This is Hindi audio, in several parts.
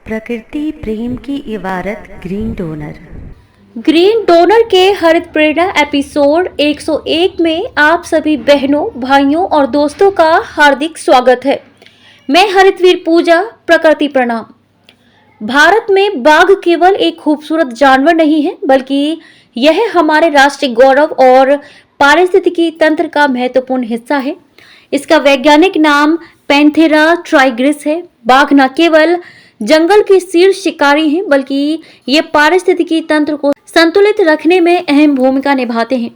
प्रकृति प्रेम की इबारत ग्रीन डोनर। ग्रीन डोनर के हरित प्रेरणा एपिसोड 101 में आप सभी बहनों, भाइयों और दोस्तों का हार्दिक स्वागत है। मैं हरितवीर पूजा, प्रकृति प्रणाम। भारत में बाघ केवल एक खूबसूरत जानवर नहीं है, बल्कि यह हमारे राष्ट्रीय गौरव और पारिस्थितिकी तंत्र का महत्वपूर्ण हिस्सा है। इसका वैज्ञानिक नाम पैंथेरा ट्राइग्रिस है। बाघ न केवल जंगल के शीर्ष शिकारी हैं, बल्कि ये पारिस्थितिकी तंत्र को संतुलित रखने में अहम भूमिका निभाते हैं।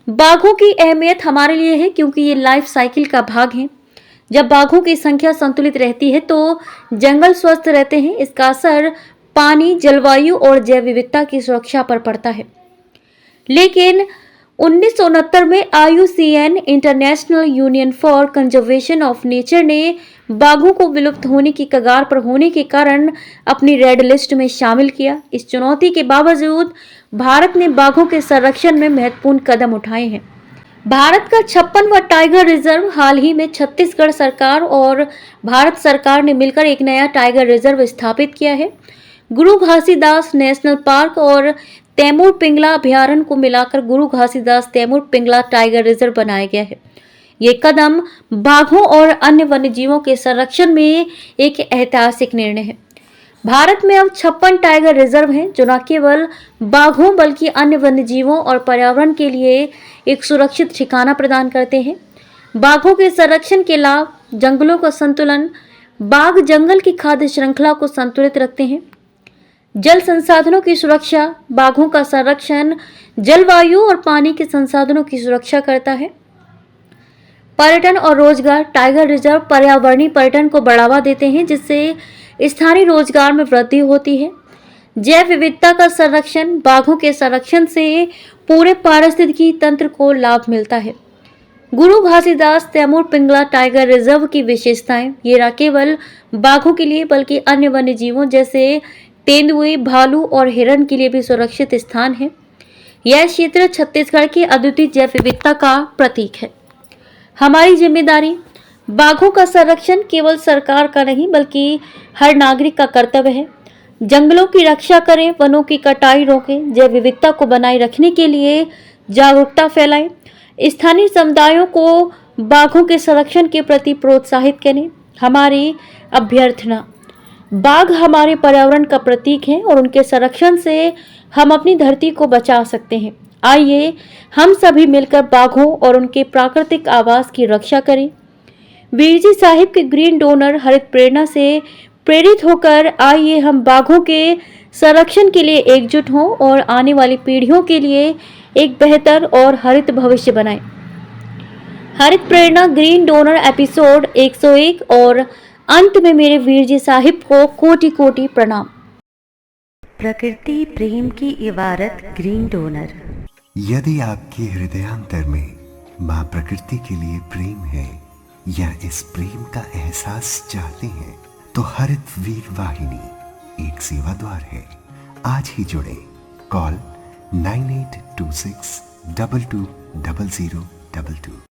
बाघों की अहमियत हमारे लिए है क्योंकि ये लाइफ साइकिल का भाग हैं। जब बाघों की संख्या संतुलित रहती है तो जंगल स्वस्थ रहते हैं। इसका असर पानी, जलवायु और जैव विविधता की सुरक्षा पर पड़ता है। लेकिन 1969 में IUCN international union for conservation of nature ने बाघों को विलुप्त होने की कगार पर होने के कारण अपनी रेड लिस्ट में शामिल किया। इस चुनौती के बावजूद भारत ने बाघों के संरक्षण में महत्वपूर्ण कदम उठाए हैं। भारत का 56वां टाइगर रिजर्व हाल ही में छत्तीसगढ़ सरकार और भारत सरकार ने मिलकर एक नया टाइगर रिजर्व स्थापित किया है। गुरु घासीदास नेशनल पार्क और तैमूर पिंगला अभयारण्य को मिलाकर गुरु घासीदास तैमूर पिंगला टाइगर रिजर्व बनाया गया है। ये कदम बाघों और अन्य वन्यजीवों के संरक्षण में एक ऐतिहासिक निर्णय है। भारत में अब 56 टाइगर रिजर्व हैं, जो न केवल बाघों बल्कि अन्य वन्यजीवों और पर्यावरण के लिए एक सुरक्षित ठिकाना प्रदान करते हैं। बाघों के संरक्षण के लाभ: जंगलों का संतुलन: बाघ जंगल की खाद्य श्रृंखला को संतुलित रखते हैं। जल संसाधनों की सुरक्षा: बाघों का संरक्षण जलवायु और पानी के संसाधनों की सुरक्षा करता है। पर्यटन और रोजगार: टाइगर रिजर्व पर्यावरणीय पर्यटन को बढ़ावा देते हैं, जिससे स्थानीय रोजगार में वृद्धि होती है। जैव विविधता का संरक्षण: बाघों के संरक्षण से पूरे पारिस्थितिकी तंत्र को लाभ मिलता है। गुरु घासीदास तैमूर पिंगला टाइगर रिजर्व की विशेषताएं: ये न केवल बाघों के लिए बल्कि अन्य वन्यजीवों जैसे तेंदुए, भालू और हिरण के लिए भी सुरक्षित स्थान है। यह क्षेत्र छत्तीसगढ़ की अद्वितीय जैव विविधता का प्रतीक है। हमारी जिम्मेदारी: बाघों का संरक्षण केवल सरकार का नहीं बल्कि हर नागरिक का कर्तव्य है। जंगलों की रक्षा करें, वनों की कटाई रोकें, जैव विविधता को बनाए रखने के लिए जागरूकता फैलाएं। स्थानीय समुदायों को बाघों के संरक्षण के प्रति प्रोत्साहित करें। हमारी अभ्यर्थना: बाघ हमारे पर्यावरण का प्रतीक है और उनके संरक्षण से हम अपनी धरती को बचा सकते हैं। आइए हम सभी मिलकर बाघों और उनके प्राकृतिक आवास की रक्षा करें। वीर जी साहिब के ग्रीन डोनर हरित प्रेरणा से प्रेरित होकर आइए हम बाघों के संरक्षण के लिए एकजुट हों और आने वाली पीढ़ियों के लिए एक बेहतर और हरित भविष्य बनाएं। हरित प्रेरणा ग्रीन डोनर एपिसोड 101 और अंत में मेरे वीर जी साहिब को कोटि कोटि प्रणाम। प्रकृति प्रेम की इबारत ग्रीन डोनर। यदि आपके हृदयांतर में माँ प्रकृति के लिए प्रेम है या इस प्रेम का एहसास चाहते हैं, तो हरित वीर वाहिनी एक सेवा द्वार है। आज ही जुड़े। कॉल 9826 220022।